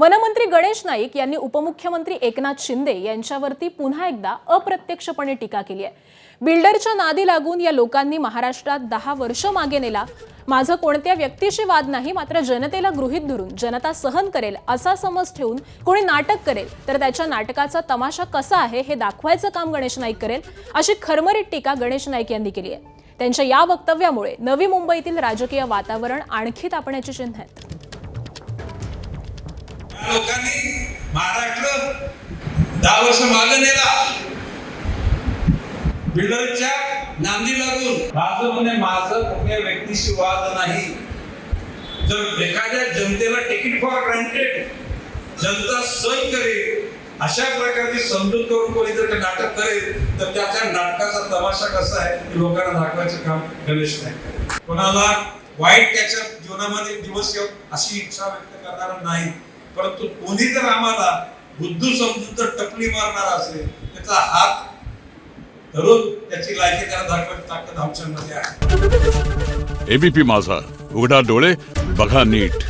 वनमंत्री गणेश नाईक यांनी उपमुख्यमंत्री एकनाथ शिंदे यांच्यावरती पुन्हा एकदा अप्रत्यक्षपणे टीका केली आहे। बिल्डरच्या नादी लागून या लोकांनी महाराष्ट्रात 10 वर्ष मागे नेला। माझं कोणत्या व्यक्तीशी वाद नाही, मात्र जनतेला गृहीत धरून जनता सहन करेल असा समज ठेवून कोणी नाटक करेल तर त्याच्या नाटकाचा तमाशा कसा आहे हे दाखवायचं काम गणेश नाईक करेल, अशी खरमरीत टीका गणेश नाईक यांनी केली आहे। त्यांच्या या वक्तव्यामुळे नवी मुंबईतील राजकीय वातावरण आणखी तापण्याची चिन्ह आहेत। लोकांनी महाराष्ट्र 10 वर्ष मागे नेला, बिल्डरच्या नांदी लागून। माझं म्हणणे, माझं कुठल्या व्यक्तीशी वाद नाही। जर एखाद्या जनतेला टिकीट फॉर ग्रांटेड जनता सहन करेल अशा प्रकारची समजूत करून कोणी जर नाटक करेल तर त्याच्या नाटकाचा तमाशा कसा आहे हे लोकांना दाखवायचं काम गणेश नाईक करेल। कोणाला वाईट त्याच्या जीवनामध्ये दिवस येऊ अशी इच्छा व्यक्त करणारा नाही, परंतु कोणी जर आम्हाला बुद्धू समजून जर टपली मारणार असेल त्याचा हात धरून त्याची लायकी त्याला दाखवायची ताकद आमच्यामध्ये आहे। एबीपी माझा, उघडा डोळे बघा नीट।